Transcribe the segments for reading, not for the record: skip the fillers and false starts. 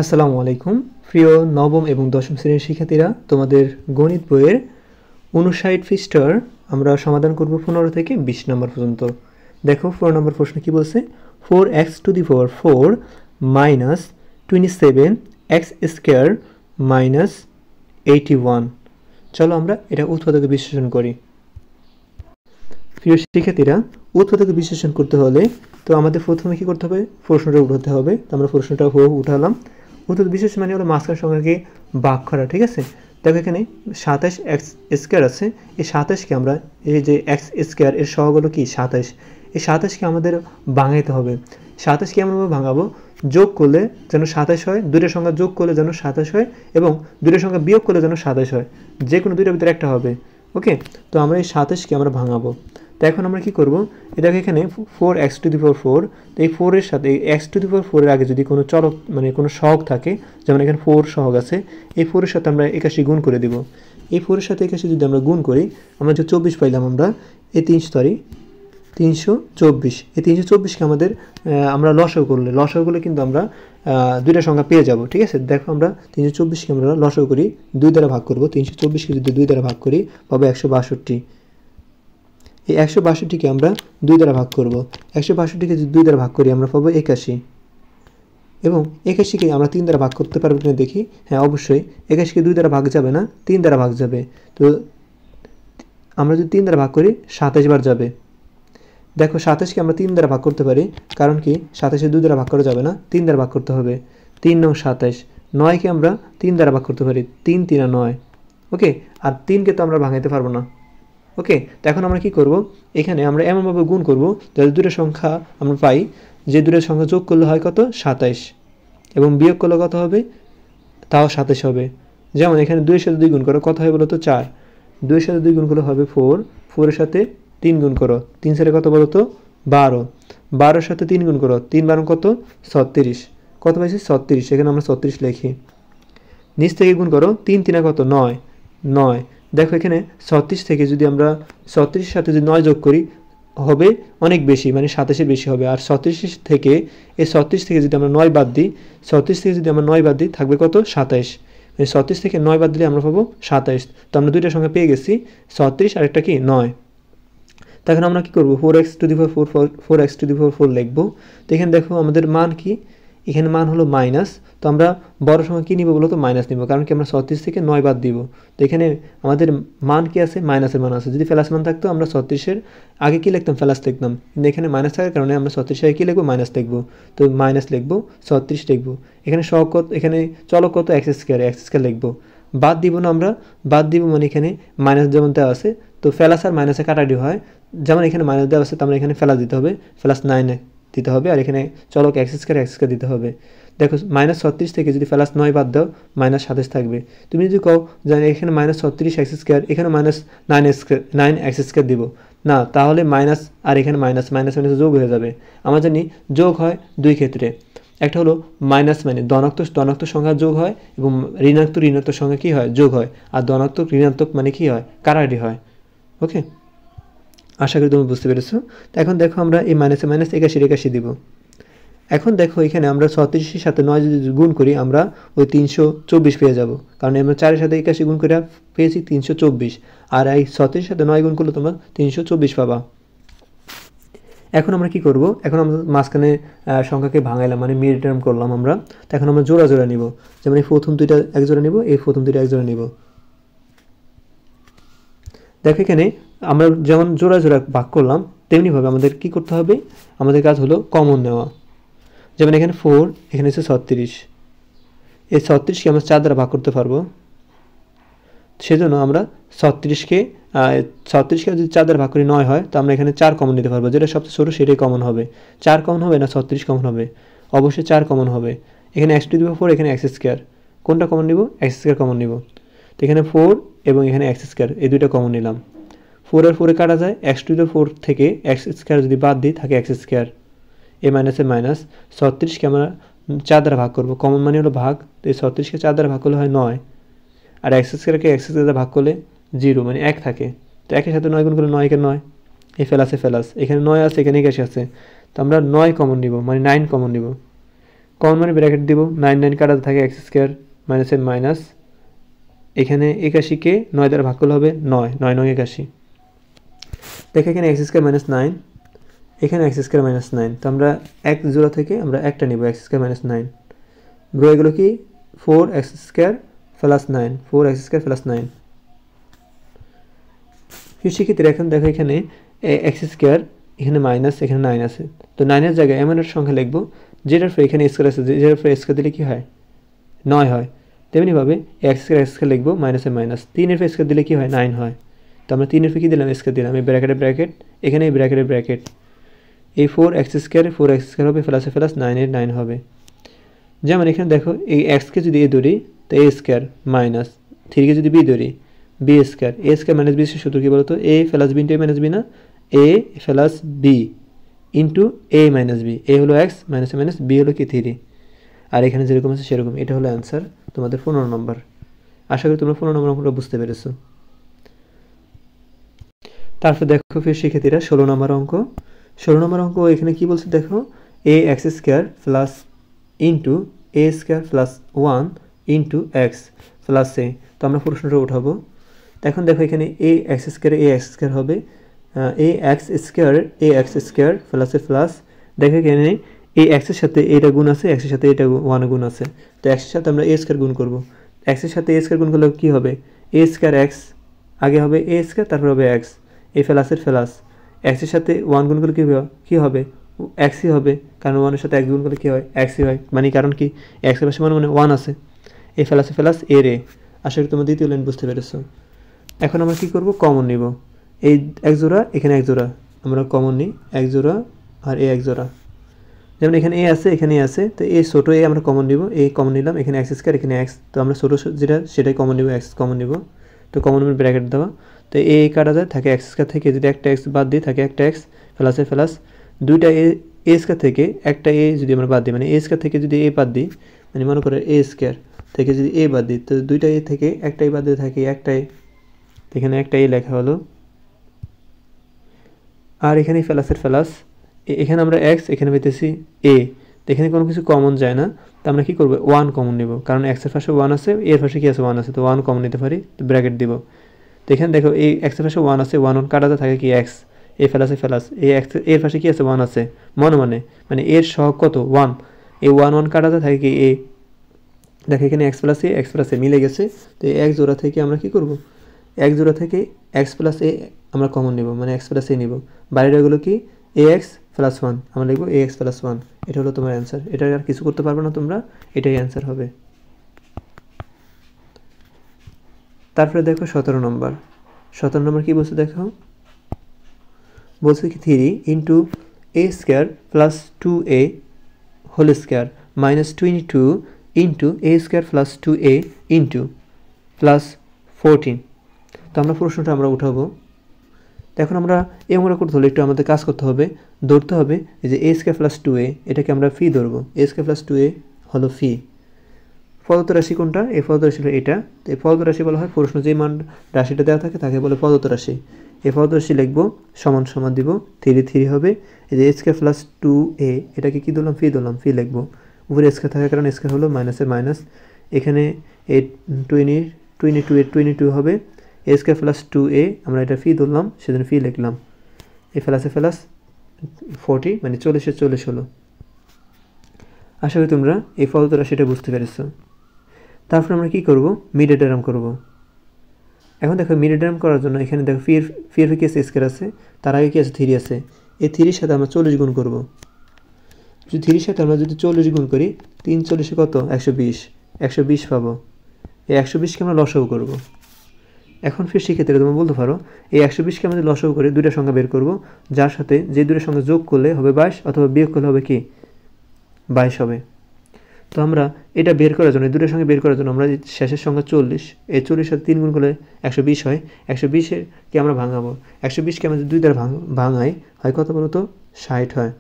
আসসালামু আলাইকুম প্রিয় নবম এবং দশম শ্রেণীর শিক্ষার্থীরা, তোমাদের গণিত বইয়ের 59 পৃষ্ঠার আমরা সমাধান করব 15 থেকে 20 নম্বর পর্যন্ত। দেখো 4 নম্বর প্রশ্ন কি বলছে, 4x to the power 4 minus 27x square minus 81। চলো আমরা এটা উৎপাদকে বিশ্লেষণ করি। প্রিয় শিক্ষার্থীরা, উৎপাদকে বিশ্লেষণ করতে হলে তো আমাদের প্রথমে কি করতে হবে, প্রশ্নটা উঠাতে হবে। তো আমরা প্রশ্নটা উঠালাম। উৎপাদক বিশ্লেষণ মানে হলো মাঝখান সংখ্যাকে ভাগ করা, ঠিক আছে। দেখো এখানে 27x স্কোয়ার আছে, এই 27কে আমরা এই যে এক্স স্কোয়ার এর সহগ হলো কি 27, এই 27কে আমাদের ভাঙাইতে হবে। 27কে এমনভাবে ভাঙাবো যোগ করলে যেন 27 হয়, দুইটা সংখ্যা যোগ করলে যেন 27 হয় এবং দুইটা সংখ্যা বিয়োগ করলে যেন 27 হয়, যে কোনো দুইটার ভিতরে একটা হবে। ওকে, তো আমরা এই 27কে আমরা ভাঙাবো। তো এখন আমরা কি করব, এটাকে এখানে 4x টু দি পাওয়ার 4, তো এই 4 এর সাথে x টু দি পাওয়ার 4 এর আগে যদি কোনো চলক মানে কোনো সহগ থাকে, যেমন এখানে 4 সহগ আছে, এই 4 এর সাথে আমরা 81 গুণ করে দিব। এই 4 এর সাথে 81 যদি আমরা গুণ করি, আমরা যে 24 পাইলাম, আমরা এই 324, এই 324কে আমাদের আমরা লসাগু করলে কিন্তু আমরা দুইটা সংখ্যা পেয়ে যাব, ঠিক আছে। দেখো আমরা 324কে আমরা লসাগু করি, 2 দ্বারা ভাগ করব। 324কে যদি 2 দ্বারা ভাগ করি পাবো 162। এই 162কে আমরা 2 দ্বারা ভাগ করব। 162কে যদি 2 দ্বারা ভাগ করি আমরা পাবো 81, এবং 81কে আমরা 3 দ্বারা ভাগ করতে পারবো কিনা দেখি। হ্যাঁ, অবশ্যই 81কে 2 দ্বারা ভাগ যাবে না, 3 দ্বারা ভাগ যাবে। তো আমরা যদি 3 দ্বারা ভাগ করি 27 বার যাবে। দেখো 27কে আমরা 3 দ্বারা ভাগ করতে পারি, কারণ কি 27কে 2 দ্বারা ভাগ করা যাবে না, 3 দ্বারা ভাগ করতে হবে। 3 9 27। 9কে আমরা 3 দ্বারা ভাগ করতে পারি, 3 3 9। ওকে, আর 3কে তো আমরা ভাঙাইতে পারবো না। ওকে, তো এখন আমরা কি করব, এখানে আমরা এমনভাবে গুণ করব যাতে দুটো সংখ্যা আমরা পাই, যে দুটো সংখ্যা যোগ করলে হয় কত 27 এবং বিয়োগ করলে কত হবে, তাও 27 হবে। যেমন এখানে 2 এর সাথে 2 গুণ করো, কত হয় বলো তো 4। 2 এর সাথে 2 গুণ করলে হবে 4, 4 এর সাথে 3 গুণ করো, 3 সাথে কত বলো তো 12, 12 এর সাথে 3 গুণ করো, 3 12 কত 36, কত পাইছি 36। এখানে আমরা 36 লিখি। নিচ থেকে গুণ করো, 3 3 কত 9, 9। দেখো এখানে 36 থেকে যদি আমরা 36 সাথে যদি 9 যোগ করি হবে অনেক বেশি, মানে 27-এর বেশি হবে। আর 36 থেকে এই 36 থেকে যদি আমরা 9 বাদ দিই, 36 থেকে যদি আমরা 9 বাদ দিই থাকবে কত 27, মানে 36 থেকে 9 বাদ দিলে আমরা পাবো 27। তো আমরা দুইটা সংখ্যা পেয়ে গেছি, 36 আর একটা কি 9। তখন আমরা কি করব, 4x to the power 4, 4x to the পাওয়ার 4 লিখবো। তো এখানে দেখো আমাদের মান কি, এখানে মান হলো মাইনাস। তো আমরা বড় সংখ্যা কী নিব বলো তো মাইনাস নিব, কারণ কি আমরা 36 থেকে 9 বাদ দিব। তো এখানে আমাদের মান কি আছে, মাইনাসের মান আছে। যদি প্লাস মান থাকতো আমরা 36-এর আগে কী লিখতাম, প্লাস লিখতাম, কিন্তু এখানে মাইনাস থাকার কারণে আমরা 36-এর আগে কী লিখবো, মাইনাস লিখবো। তো মাইনাস লিখবো, 36 লিখবো। এখানে সহগ কত, এখানে চলক কত এক্স স্কোয়ার লিখবো। বাদ দিব না আমরা, বাদ দিব মানে এখানে মাইনাস যেমন দেওয়া আছে, তো প্লাস আর মাইনাসে কাটাটি হয়। যেমন এখানে মাইনাস দেওয়া আছে, তো আমরা এখানে প্লাস দিতে হবে, প্লাস 9 দিতে হবে, আর এখানে চলক এক্স স্কোয়ার দিতে হবে। দেখো -36 থেকে যদি প্লাস 9 বাদ দাও -27 থাকবে। তুমি যদি কও যে এখানে -36 এক্স স্কোয়ার, এখানে -9 এক্স স্কোয়ার দিব না, তাহলে মাইনাস আর এখানে মাইনাস মাইনাস মাইনাস যোগ হয়ে যাবে। আমরা জানি যোগ হয় দুই ক্ষেত্রে, একটা হলো মাইনাস মানে ধনাত্মক সংখ্যা যোগ হয়, এবং ঋণাত্মক সংখ্যা কী হয়, যোগ হয়। আর ধনাত্মক ঋণাত্মক মানে কী হয়, কাটাকাটি হয়। ওকে, আশা করি তুমি বুঝতে পেরেছো। তো এখন দেখো আমরা এই মাইনাসে মাইনাস 81 দিব। এখন দেখো এখানে আমরা 36-এর সাথে 9 যদি গুণ করি আমরা ওই 324 পেয়ে যাব, কারণ আমরা 4-এর সাথে 81 গুণ করে পেয়েছি 324, আর এই 36-এর সাথে 9 গুণ করলে তোমরা 324 পাবা। এখন আমরা কি করব, এখন আমরা মাঝখানে সংখ্যাকে ভাঙাইলাম, মানে মিড টার্ম করলাম আমরা। তো এখন আমরা জোড়া জোড়া নিব, যেমন এই প্রথম দুইটা এক জোড়া নিব, এই প্রথম দুইটা এক জোড়া নিব। দেখো এখানে আমরা যেমন জোড়া জোড়া ভাগ করলাম, তেমনিভাবে আমাদের কি করতে হবে, আমাদের কাজ হলো কমন নেওয়া। যেমন এখানে 4, এখানে হচ্ছে 36, এই 36কে আমরা 4 দ্বারা ভাগ করতে পারবো। সেজন্য আমরা 36কে যদি 4 দ্বারা ভাগ করি 9 হয়, তো আমরা এখানে 4 কমন নিতে পারবো, যেটা সবচেয়ে ছোটো সেটাই কমন হবে। 4 কমন হবে না 36 কমন হবে, অবশ্যই 4 কমন হবে। এখানে x টু দি পাওয়ার 4, এখানে এক্স স্কোয়ার, কোনটা কমন নিব, এক্স স্কোয়ার কমন নিব। তো এখানে 4 এবং এখানে এক্স স্কোয়ার, এই দুইটা কমন নিলাম। 4 আর 4 কাটা যায়, x টু দি পাওয়ার 4 থেকে এক্স স্কোয়ার যদি বাদ দিই থাকে এক্স স্কোয়ার, এ মাইনাসে মাইনাস। 36কে আমরা 4 দ্বারা ভাগ করবো, কমন মানে হলো ভাগ। তো এই 36কে 4 দ্বারা ভাগ করলে হয় 9, আর এক্স স্কোয়ারকে এক্স স্কোয়ার দ্বারা ভাগ করলে 0, মানে 1 থাকে। তো 1-এর সাথে 9 গুণ করলে 9 কে 9, এই প্লাসে প্লাস, এখানে 9 আছে, এখানে 81 আছে। তো আমরা 9 কমন নিব, মানে 9 কমন নিব। কমন মানে ব্র্যাকেট দিব, 9 9 কাটাতে থাকে এক্স স্কোয়ার মাইনাসের মাইনাস, এখানে 81কে 9 দ্বারা ভাগ করলে হবে 9 9 9 81। দেখো এখানে এক্স স্কোয়ার মাইনাস 9, এখানে এক্স স্কোয়ার মাইনাস 9, তো আমরা এক জোড়া থেকে আমরা একটা নিব এক্স স্কোয়ার মাইনাস 9। ব্রো এগুলো কি 4 x square plus 9, 4 x square plus 9। শিক্ষার্থীরা এখন দেখো এখানে এক্স স্কোয়ার, এখানে মাইনাস, এখানে 9 আছে, তো 9-এর জায়গায় এমন একটা সংখ্যা লিখবো যেটার পরে এখানে স্কোয়ার আছে, যেটার পরে স্কোয়ার দিলে কী হয় 9 হয়। তেমনিভাবে এক্স স্কোয়ার লিখবো মাইনাসের মাইনাস, 3-এর পরে স্কোয়ার দিলে কী হয় 9 হয়। তো আমরা 3-এর পরে কী দিলাম স্কোয়ার দিলাম, এই ব্র্যাকেটে ব্র্যাকেট, এখানে এই ব্র্যাকেটে ব্র্যাকেট, এই 4 এক্স স্কোয়ার হবে প্লাসে প্লাস 9-এর 9 হবে। যেমন এখানে দেখো এই এক্সকে যদি এ ধরি তো এ স্কোয়ার মাইনাস 3কে যদি বি ধরি বি স্কোয়ার, এ স্কোয়ার মাইনাস বি সূত্র কী বলতো, এ প্লাস বি ইন্টু এ মাইনাস বি না, এ প্লাস বি ইন্টু এ মাইনাস বি, এ হলো এক্স মাইনাস এ মাইনাস বি হলো কি 3। আর এখানে যেরকম আছে সেরকম, এটা হলো অ্যান্সার তোমাদের 15 নম্বর। আশা করি তোমরা 15 নম্বর অঙ্কটা বুঝতে পেরেছো। তারপর দেখো ফির শিক্ষার্থীরা 16 নম্বর অঙ্ক। 16 নম্বর অঙ্ক এখানে কি বলছে দেখো, a x square plus into a square plus 1 into x plus a. তো আমরা প্রশ্নটা উঠাবো। এখন দেখো এখানে এ এক্স স্কোয়ার হবে এ এক্স স্কোয়ার প্লাসে প্লাস, দেখো এখানে এই এক্সের সাথে এটা গুণ আছে, এক্সের সাথে এটা 1 গুণ আছে, তো এক্সের সাথে আমরা এ স্কোয়ার গুণ করবো। এক্সের সাথে এ স্কোয়ার গুণ করলে কী হবে, এ স্কোয়ার এক্স, আগে হবে এ স্কোয়ার তারপর হবে এক্স, এই প্লাসের প্লাস, এক্সের সাথে 1 গুণ করলে কী হবে এক্সই হবে, কারণ 1-এর সাথে এক্স গুণ করলে কী হয় এক্সই হয়, মানে কারণ কি এক্সের পাশে মানে 1 আছে, এই প্লাসে প্লাস এর এ। আশা করি তোমরা দ্বিতীয় লাইন বুঝতে পেরেছো। এখন আমরা কী করব, কমন নিব, এই এক জোড়া এখানে এক জোড়া আমরা কমন নিই, এক জোড়া আর এ এক জোড়া। যেমন এখানে এ আছে এখানে এ আছে, তো এই ছোটো এ আমরা কমন নিব, এ কমন নিলাম, এখানে এক্স স্কোয়ার এখানে এক্স, তো আমরা ছোটো যেটা সেটাই কমন নিব, এক্স কমন নিব, তো কমন ব্র্যাকেট দেওয়া, তো এ কাটা যায়, থাকে এক্স স্কোয়ার থেকে যদি একটা এক্স বাদ দিই থাকে একটা এক্স প্লাসে প্লাস, দুইটা এ স্কোয়ার থেকে একটা এ যদি আমরা বাদ দিই, মানে এ স্কোয়ার থেকে যদি এ বাদ দিই, মানে মনে করে এ স্কোয়ার থেকে যদি এ বাদ দিই, তো দুইটা এ থেকে একটাই বাদ দিয়ে থাকে একটাই, এখানে একটা এ লেখা হলো, আর এখানে প্লাসের প্লাস, এখানে আমরা এক্স এখানে পেতেছি এ, তো এখানে কোনো কিছু কমন যায় না, তো আমরা কী করবো 1 কমন নেব, কারণ এক্সের পাশে 1 আছে, এর পাশে কী আছে 1 আছে, তো 1 কমন নিতে পারি, তো ব্র্যাকেট দিব। তো এখানে দেখো এই এক্সের পাশে 1 আছে, 1 কাটাতে থাকে কি এক্স, এ প্লাসে প্লাস, এই এক্স এর পাশে কী আছে 1 আছে, মানে এর সহগ কত 1, এই 1 কাটাতে থাকে কি এ, দেখো এখানে এক্স প্লাস এ মিলে গেছে, তো এই এক জোড়া থেকে আমরা কী করব, এক জোড়া থেকে এক্স প্লাস এ আমরা কমন নেব, মানে এক্স প্লাস এ নিব, বাইরেগুলো কি এ এক্স প্লাস 1, আমরা লিখবো এ এক্স প্লাস 1, এটা হলো তোমার অ্যান্সার। এটা আর কিছু করতে পারবে না তোমরা, এটাই অ্যান্সার হবে। তারপরে দেখো 17 নম্বর কী বলছে দেখো, বলছে কি 3 into a square plus 2a whole square minus 22 into a square plus 2a into plus 14। তো আমরা প্রশ্নটা আমরা উঠাবো। এখন আমরা এই অঙ্কটা করতে হলে একটু আমাদের কাজ করতে হবে, ধরতে হবে যে এ স্কোয়ার প্লাস 2a, এটাকে আমরা ফি ধরবো, এ স্কোয়ার প্লাস 2a হলো ফি। প্রদত্ত রাশি কোনটা, এই প্রদত্ত রাশি হলো এটা, তো এই প্রদত্ত রাশি বলা হয় প্রশ্ন যে মান রাশিটা দেওয়া থাকে তাকে বলে প্রদত্ত রাশি। এই প্রদত্ত রাশি লিখবো, সমান সমান দিব, 3 হবে, এই যে এ স্কোয়ার প্লাস 2a এটাকে কী ধরলাম ফি ধরলাম, ফি লিখবো, উপরে স্কোয়ার থাকার কারণে স্কোয়ার হলো মাইনাসের মাইনাস, এখানে এই 22 হবে, এ স্কোয়ার প্লাস 2a আমরা এটা ফি ধরলাম সেজন্য ফি লিখলাম, এই প্লাসে প্লাস 40 মানে 40 হলো। আশা করি তোমরা এই প্রদত্ত রাশিটা বুঝতে পেরেছো। তারপর আমরা কী করব, মিডল টার্ম করব। এখন দেখো মিডল টার্ম করার জন্য এখানে দেখো ফি কি আছে স্কোয়ার আছে, তার আগে কি আছে 3 আছে, এই 3-এর সাথে আমরা 40 গুণ করব। যদি 3-এর সাথে আমরা যদি 40 গুণ করি, 3 40 কত 120 পাবো, এই 120কে আমরা লসাগু করব। এখন ফির সেক্ষেত্রে তোমরা বলতে পারো এই 120কে আমরা যদি লসাগু করে দুইটা সংখ্যা বের করব, যার সাথে যে দুইটা সংখ্যা যোগ করলে হবে 22 অথবা বিয়োগ করলে হবে কি 22 হবে। তো আমরা এটা বের করার জন্য, দুটোর সঙ্গে বের করার জন্য আমরা শেষের সংখ্যা 40, এই 40 সাথে 3 গুণ করলে 120 হয়, 120-কে আমরা ভাঙাবো, 120কে আমরা যদি 2 দ্বারা ভাঙাই হয় কত বলতো 60 হয়,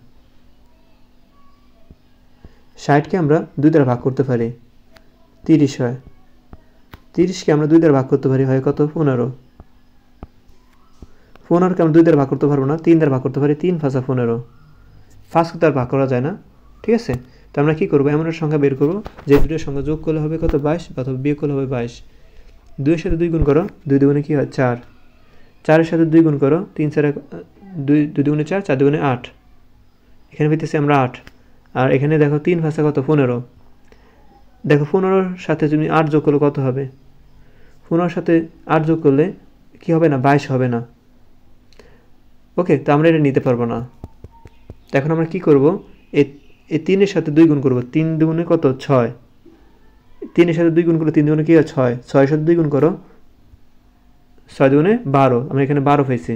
60কে আমরা 2 দ্বারা ভাগ করতে পারি 30 হয়, 30কে আমরা 2 দ্বারা ভাগ করতে পারি হয় কত 15, 15কে আমরা 2 দ্বারা ভাগ করতে পারবো না, 3 দ্বারা ভাগ করতে পারি, 3 5 15, 5 দ্বারা ভাগ করা যায় না, ঠিক আছে, তো আমরা কী করবো, এমন একটা সংখ্যা বের করবো যে দুটোর সংখ্যা যোগ করলে হবে কত 22 অথবা বিয়োগ করলে হবে 22। 2 এর সাথে 2 গুণ করো, 2 দুগুণে কী হয় 4, 4-এর সাথে 2 গুণ করো, 3 4 2 দুগুণে 4, 4 দুগুণে 8, এখানে পেতেছি আমরা 8। আর এখানে দেখো 3 ভাষা কত 15, দেখো 15-র সাথে তুমি 8 যোগ করলে কত হবে, 15-র সাথে 8 যোগ করলে কী হবে না 22 হবে না। ওকে, তো আমরা এটা নিতে পারবো না। তো এখন আমরা কী করবো, এই 3-এর সাথে 2 গুণ করবো, 3 দুগুণে কত 6, 3-এর সাথে 2 গুণ করলে 3 দুগুণে কী হয় 6, 6-এর সাথে 2 গুণ করো, 6 দুগুণে 12, আমরা এখানে 12 পাইছি।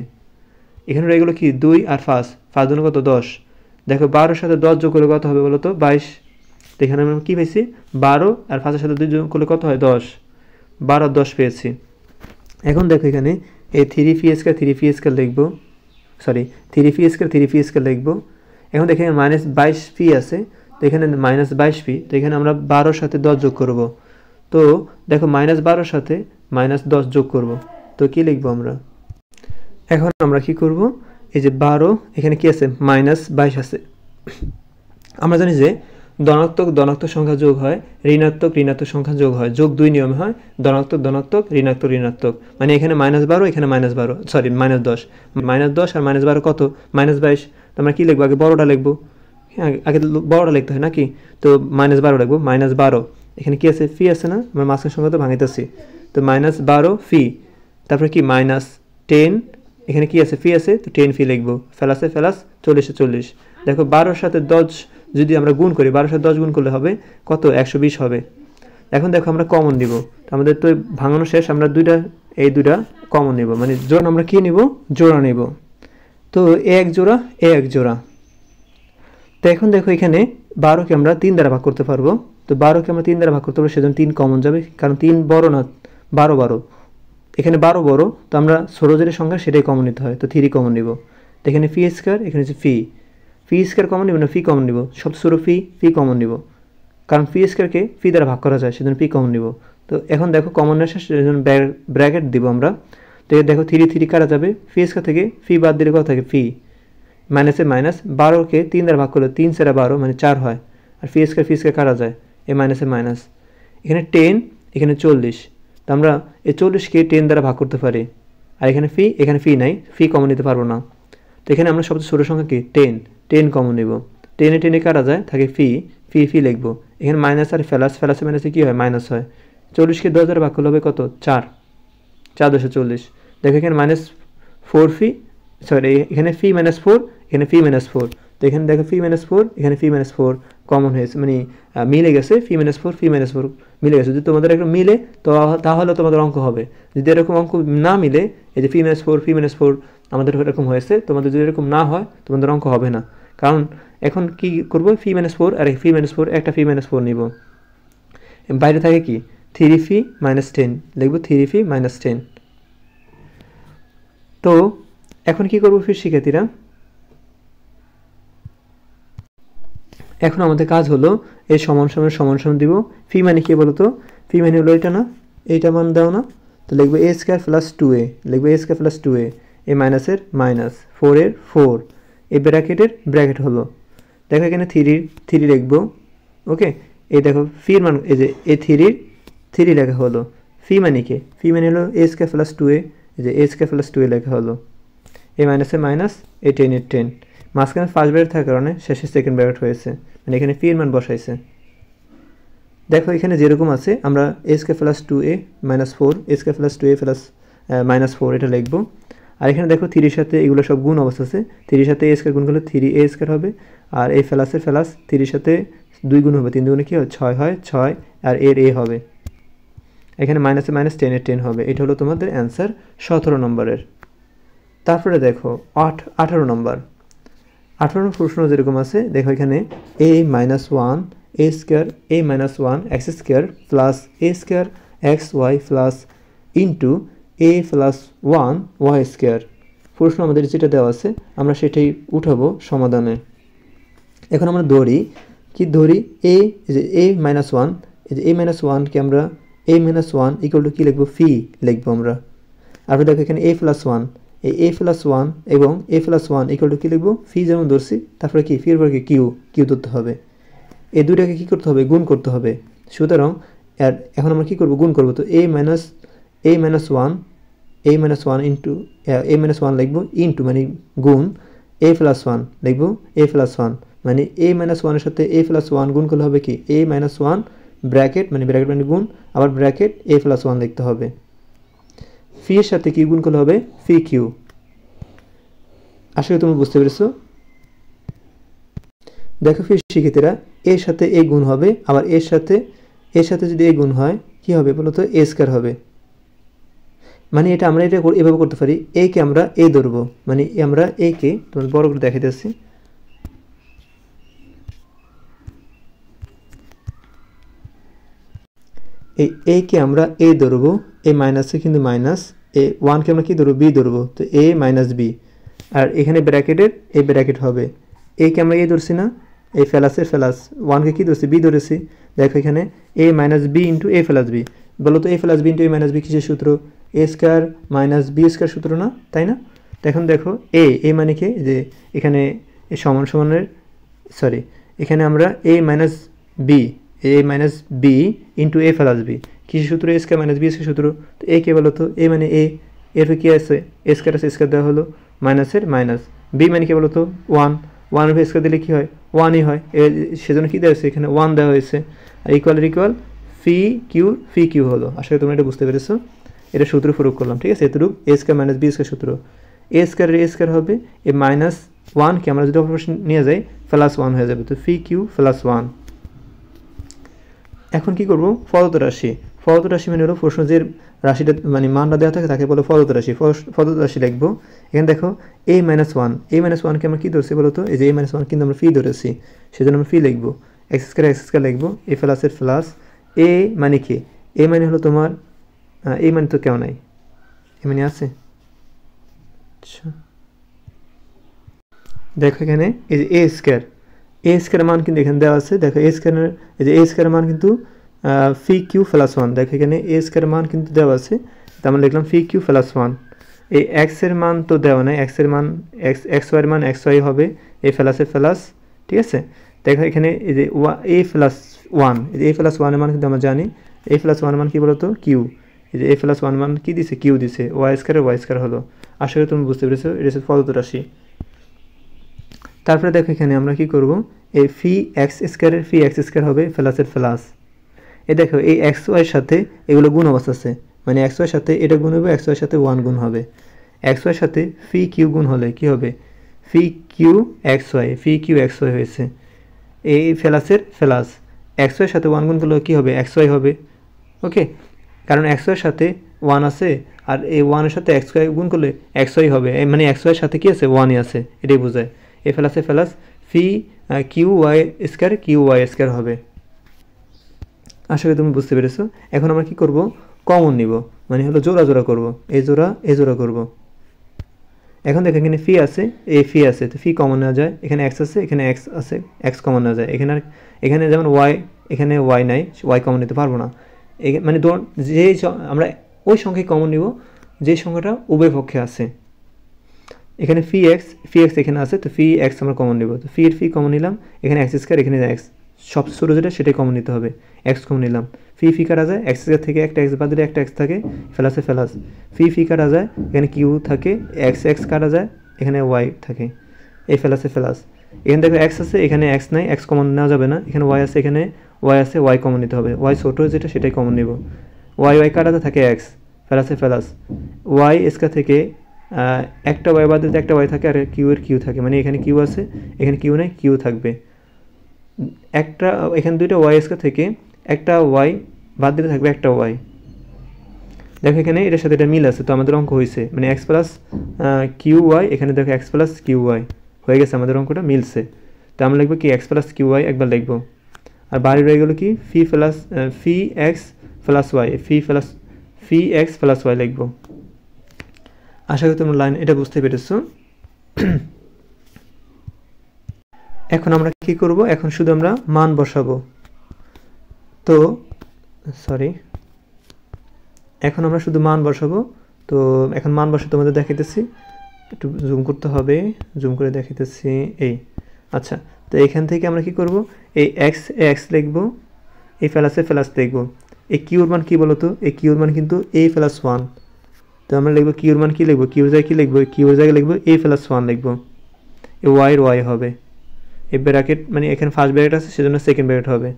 এখানে রয়ে গেলো কি 2 আর 5, 5 দুগুণে কত 10, দেখো 12-এর সাথে 10 যোগ করলে কত হবে বলো তো 22। তো এখানে আমরা কী পেয়েছি 12 আর 5-এর সাথে 2 যোগ করলে কত হয় 10, 12 আর 10 পেয়েছি। এখন দেখো এখানে এই 3p² লিখবো, সরি 3p² লিখবো। এখন দেখে -22p আছে, তো এখানে -22p, তো এখানে আমরা 12-র সাথে 10 যোগ করব। তো দেখো -12-র সাথে -10 যোগ করব, তো কি লিখবো আমরা, এখন আমরা কি করব, এই যে 12 এখানে কি আছে -22 আছে। আমরা জানি যে ধনাত্মক সংখ্যা যোগ হয়, ঋণাত্মক সংখ্যা যোগ হয়, যোগ 2 নিয়মে হয়, ধনাত্মক ঋণাত্মক, মানে এখানে -12 এখানে -12, সরি -10, -10 আর -12 কত 22। তো আমরা কি লিখবো, আগে বড়টা লিখবো, হ্যাঁ আগে বড়টা লিখতে হয় নাকি, তো -12 লিখবো, -12, এখানে কি আছে ফি আছে না, আমরা মাঝখান সংখ্যা তো ভাঙিতেছি, তো -12 ফি, তারপরে কি -10, এখানে কি আছে ফি আছে, তো 10 ফি লিখবো, ফেলাসে ফেলাস 40 দেখো 12-র সাথে 10 যদি আমরা গুণ করি, 12-এর সাথে 10 গুণ করলে হবে কত 120 হবে। এখন দেখো আমরা কমন নিব, তো আমাদের তো ভাঙানো শেষ, আমরা এই দুইটা কমন নিব, মানে জোড়া আমরা কি নিব, জোড়া নিব। তো এক জোড়া। তো এখন দেখো এখানে 12-কে আমরা 3 দ্বারা ভাগ করতে পারবো, তো 12-কে আমরা 3 দ্বারা ভাগ করতে পারবো, সেজন্য 3 কমন যাবে, কারণ 3 বড় না, 12, এখানে 12 বড়, তো আমরা ছোট যেটা সংখ্যা সেটাই কমন নিতে হয়, তো 3 কমন নিব। তো এখানে p², এখানে হচ্ছে ফি² কমন নিব না ফি কমন নিব, সবচেয়ে ছোটো ফি কমন নিব, কারণ p²কে ফি দ্বারা ভাগ করা যায়, সেজন্য পি কমন নিব। তো এখন দেখো কমন আসে, সেজন্য ব্র্যাকেট দিব আমরা। তো দেখো 3 কাটা যাবে, p² থেকে ফি বাদ দিলে কত থাকে ফি, মাইনাসে মাইনাস, 12-কে 3 দ্বারা ভাগ করলে 3 × 12 মানে 4 হয়, আর ফি² কাটা যায়, এ মাইনাসে মাইনাস, এখানে 10 এখানে 40, তো আমরা এই 40-কে 10 দ্বারা ভাগ করতে পারি, আর এখানে ফি নাই, ফি কমন নিতে পারবো না। তো এখানে আমরা সবচেয়ে ছোটো সংখ্যা কি 10 কমন নিব, 10 কাটা যায়, থাকে ফি লিখবো, এখানে মাইনাস আর ফেলাসে মাইনাসে কী হয় মাইনাস হয়। 40-কে 10 দ্বারা ভাগ করলে হবে কত 4 × 10 = 40, দেখো এখানে -4 ফি, সরি এখানে ফি -4, এখানে ফি -4, তো এখানে দেখো ফি -4, এখানে ফি -4 কমন হয়েছে, মানে মিলে গেছে, ফি -4 মিলে গেছে। যদি তোমাদের একটা মিলে তো তাহলে তোমাদের অঙ্ক হবে, যদি এরকম অঙ্ক না মিলে, এই যে ফি -4 আমাদের এরকম হয়েছে, তোমাদের যদি এরকম না হয় তোমাদের অঙ্ক হবে না। কারণ এখন কি করবো, ফি -4 আর ফি -4, একটা ফি -4 নিব, বাইরে থাকে কি 3p - 10 লিখবো, 3p - 10। তো এখন কি করবো ফির শিক্ষার্থীরা, এখন আমাদের কাজ হলো এই সমান দিব। ফি মানে কি বলতো, ফি মানে হলো এটা না, এইটা মান দাও না, তো লিখবো a² + 2a, লিখবো a² + 2a, এ মাইনাসের মাইনাস, 4 এর 4, এই ব্র্যাকেটের ব্র্যাকেট হলো, দেখো এখানে 3 লিখবো। ওকে, এই দেখো ফির মান, এই যে এ 3 লেখা হলো, ফি মানে কি, ফি মানে হলো a² + 2a, এই যে a² + 2a লেখা হলো, এ মাইনাসের মাইনাস, এ 10 এর 10, মাঝখানে ফার্স্ট ব্র্যাকেট থাকার কারণে শেষে সেকেন্ড ব্র্যাকেট হয়েছে, মানে এখানে ফি এর মান বসাইছে। দেখো এখানে যেরকম আছে আমরা a² + 2a - 4, a² + 2a -4 এটা লিখবো। আর এখানে দেখো 3-এর সাথে এগুলো সব গুণ অবস্থা আছে, 3-এর সাথে a² গুণ করলে 3a² হবে, আর এই ফেলাসের ফেলাস 3-এর সাথে 2 গুণ হবে, 3 দুগুণে কি হয় 6 হয়, 6 আর এর a হবে, এখানে মাইনাসে মাইনাস 10 এর 10 হবে। এটা হলো তোমাদের অ্যান্সার 17 নম্বরের। তারপরে দেখো 18 নম্বর, 18 প্রশ্ন যেরকম আছে, দেখো এখানে a - 1 a² x² plus a² xy plus into a + 1 y², প্রশ্ন আমাদের যেটা দেওয়া আছে আমরা সেটাই উঠাবো সমাধানে। এখন আমরা ধরি a, যে a - 1, এই যে a - 1-কে আমরা a - 1 = কি লিখবো, ফি লিখবো আমরা। আর দেখো এখানে a + 1, এই a + 1 এবং a + 1 = কি লিখবো, ফি যেমন ধরছি, তারপরে কি ফির পর কি কিউ ধরতে হবে। এই দুইটাকে কী করতে হবে, গুণ করতে হবে। সুতরাং এখন আমরা কী করব, গুণ করব। তো a minus one into a minus one লিখবো, ইন্টু মানে গুণ a প্লাস ওয়ান লিখবো, a প্লাস ওয়ান মানে a মাইনাস ওয়ানের সাথে a প্লাস ওয়ান গুণ করলে হবে কি a মাইনাস ওয়ান ব্র্যাকেট মানে গুণ, আবার ব্র্যাকেট a প্লাস ওয়ান লিখতে হবে। ফি এর সাথে কি গুণ করলে হবে, ফি কিউ। আসলে তুমি বুঝতে পেরেছো? দেখো ফির শিক্ষিতেরা, এর সাথে এ গুণ হবে, আবার এর সাথে যদি এ গুণ হয় কি হবে বলো তো, এ স্কয়ার হবে। মানে এটা আমরা এভাবে করতে পারি, এ কে আমরা এ ধরবো, মানে আমরা এ কে তোমার বড় করে দেখাই দিচ্ছি। এই এ কে আমরা এ ধরবো, এ মাইনাসে কিন্তু মাইনাস, এ ওয়ানকে আমরা কি ধরবো, বি ধরবো, তো এ মাইনাস বি। আর এখানে ব্র্যাকেটের এই ব্র্যাকেট হবে, এ কে আমরা এ ধরছি না, এ ফেলাসের ফেলাস, ওয়ানকে কী ধরছি, বি ধরেছি। দেখো এখানে এ মাইনাস বি ইন্টু এ প্লাস বি, বলো তো এ প্লাস বি ইন্টু এ মাইনাস বি কিসের সূত্র, এ স্কয়ার মাইনাস বি স্কয়ার সূত্র না, তাই না? এখন দেখো এ মানে কি, যে এখানে সমান সমানের সরি, এখানে আমরা এ মাইনাস বি ইন্টু এ প্লাস বি কিসের সূত্র, এ স্কয়ার মাইনাস বি স্কয়ার সূত্র। তো এ কে বলো তো, এ মানে এর কী আছে, এ স্কয়ার আছে, স্কয়ার দেওয়া হলো, মাইনাসের মাইনাস, বি মানে কি বলো তো ওয়ান স্কয়ার দিলে কী হয়, ওয়ানই হয়, সেজন্য কী দেওয়া হয়েছে, এখানে ওয়ান দেওয়া হয়েছে। আর ইকুয়াল ফি কিউ হলো। আসলে তোমরা এটা বুঝতে পেরেছো, এটা সূত্র প্রয়োগ করলাম, ঠিক আছে। এতটুকু এ স্কয়ার মাইনাস বি স্কয়ার সূত্র, এ স্কয়ার হবে, এ মাইনাস ওয়ানকে আমরা যদি অপারেশন নিয়ে যাই প্লাস ওয়ান হয়ে যাবে, তো ফি কিউ প্লাস ওয়ান। এখন কি করব, ফলত রাশি মানে হলো প্রশ্ন যে রাশিটা মানে মানটা দেওয়া থাকে তাকে বলে ফলত রাশি লিখবো। এখানে দেখো এ মাইনাস ওয়ানকে আমরা কী ধরছি বলো তো, এই যে এ মাইনাস ওয়ান কিন্তু আমরা ফি ধরেছি, সেজন্য আমরা ফি লিখবো, এক্স স্কয়ার লিখবো, এ প্লাসের প্লাস, এ মানে কি, এ মানে হলো তোমার, এ মানে তো কেউ নাই, এ মানে আছে। আচ্ছা দেখো এখানে এই যে এ স্কয়ার মান কিন্তু এখানে দেওয়া আছে, দেখো এ স্কয়ার মান কিন্তু ফি কিউ প্লাস ওয়ান, দেখো এখানে এ স্কয়ার মান কিন্তু দেওয়া আছে, তো আমরা লিখলাম ফি কিউ প্লাস ওয়ান। এই এক্সের মান তো দেওয়া নাই, এক্সের মান এক্স ওয়াইয়ের মান এক্স ওয়াই হবে, এ প্লাসের প্লাস, ঠিক আছে। দেখো এখানে এই যে a plus one, A plus ওয়ানের মান কিন্তু আমরা জানি, এ প্লাস ওয়ানের মান কী বলতো, কিউ। এই যে এ প্লাস ওয়ান মান কী দিছে, কিউ দিছে, ওয়াই স্কয়ার হলো। আশা করি তুমি বুঝতে পেরেছো, এটা হচ্ছে ফলত রাশি। তারপরে দেখো এখানে আমরা কি করব, এই ফি এক্স স্কয়ার হবে প্লাসের প্লাস। এই দেখো এই এক্স ওয়াইয়ের সাথে এগুলো গুণ অবস্থা আছে, মানে এক্স ওয়াইয়ের সাথে এটা গুণ হবে, এক্স ওয়াইয়ের সাথে ওয়ান গুণ হবে, এক্স ওয়াইয়ের সাথে ফি কিউ গুণ হলে কি হবে, ফি কিউ এক্স ওয়াই হয়েছে, এই প্লাসের প্লাস, এক্স ওয়াইয়ের সাথে ওয়ান গুণ করলে কী হবে, এক্স ওয়াই হবে। ওকে, কারণ এক্স ওয়াইয়ের সাথে ওয়ান আছে, আর এই ওয়ানের সাথে এক্স ওয়াই গুণ করলে এক্স ওয়াই হবে, মানে এক্স ওয়াইয়ের সাথে কী আছে, ওয়ানই আছে, এটাই বোঝায়। এ প্লাস ফি কিউ ওয়াই স্কয়ার হবে। আশা করি তুমি বুঝতে পেরেছো। এখন আমরা কি করব, কমন নিব, মানে হলো জোড়া করব, এ জোড়া করব। এখন দেখো এখানে ফি আছে, তো ফি কমন নেওয়া যায়, এখানে এক্স আছে, এখানে এক্স আছে, এক্স কমন নেওয়া যায়, এখানে যেমন ওয়াই, এখানে ওয়াই নাই, ওয়াই কমন নিতে পারবো না, মানে যে আমরা ওই সংখ্যায় কমন নিব যে সংখ্যাটা উভয় পক্ষে আছে। এখানে ফি এক্স এখানে আছে, তো ফি এক্স আমরা কমন নিব, তো ফি কমন নিলাম, এখানে এক্স স্কয়ার, এখানে এক্স, সবচেয়ে ছোটো যেটা সেটাই কমন নিতে হবে, এক্স কমন নিলাম, ফি কাটা যায়, এক্স স্কয়ার থেকে একটা এক্স বাদ দিলে একটা এক্স থাকে, প্লাস, ফি কাটা যায়, এখানে কিউ থাকে, এক্স কাটা যায়, এখানে ওয়াই থাকে, এই প্লাস, এখানে দেখো এক্স আছে, এখানে এক্স নাই, এক্স কমন নেওয়া যাবে না, এখানে ওয়াই আছে, এখানে ওয়াই আছে, ওয়াই কমন নিতে হবে, ওয়াই ছোটো যেটা সেটাই কমন নিব, ওয়াই কাটাতে থাকে এক্স, প্লাস, ওয়াই স্কয়ার থেকে একটা ওয়াই বাদ দিতে একটা ওয়াই থাকে, আর কিউ থাকে, মানে এখানে কিউ আছে, এখানে কিউ নেই, কিউ থাকবে, এখানে দুইটা ওয়াই স্কয়ার থেকে একটা ওয়াই বাদ দিতে থাকবে একটা ওয়াই। দেখো এখানে এটার সাথে এটা মিল আছে, তো আমাদের অঙ্ক হয়েছে, মানে এক্স প্লাস কিউ ওয়াই, এখানে দেখো এক্স প্লাস কিউ ওয়াই হয়ে গেছে, আমাদের অঙ্কটা মিলছে। তো আমরা লিখবো কি এক্স প্লাস কিউ ওয়াই একবার লিখবো, আর বাড়ি রয়ে গেলো কি ফি এক্স প্লাস ওয়াই, ফি এক্স প্লাস ওয়াই লিখবো। আশা করি তোমরা লাইন এটা বুঝতে পেরেছো। এখন আমরা কি করব, এখন শুধু আমরা মান বসাবো, তো এখন আমরা শুধু মান বসাবো। তো এখন মান বসে তোমাদের দেখাইতেছি, একটু জুম করতে হবে, জুম করে দেখাইতেছি, এই আচ্ছা, তো এখান থেকে আমরা কি করব, এই এক্স এক্স লিখব, এই প্লাসে প্লাস লিখব। এই কিউর মান কী বলো তো, এই কিউর মান কিন্তু এ প্লাস ওয়ান। তো আমরা লিখব কিউর মান কী লিখব, কিউর জায়গায় কী লিখব, কিউর জায়গায় লিখব এ প্লাস ওয়ান লিখব। এই ওয়াইয়ের ওয়াই হবে, এই ব্র্যাকেট মানে এখানে ফার্স্ট ব্র্যাকেট আছে সেজন্য সেকেন্ড ব্র্যাকেট হবে,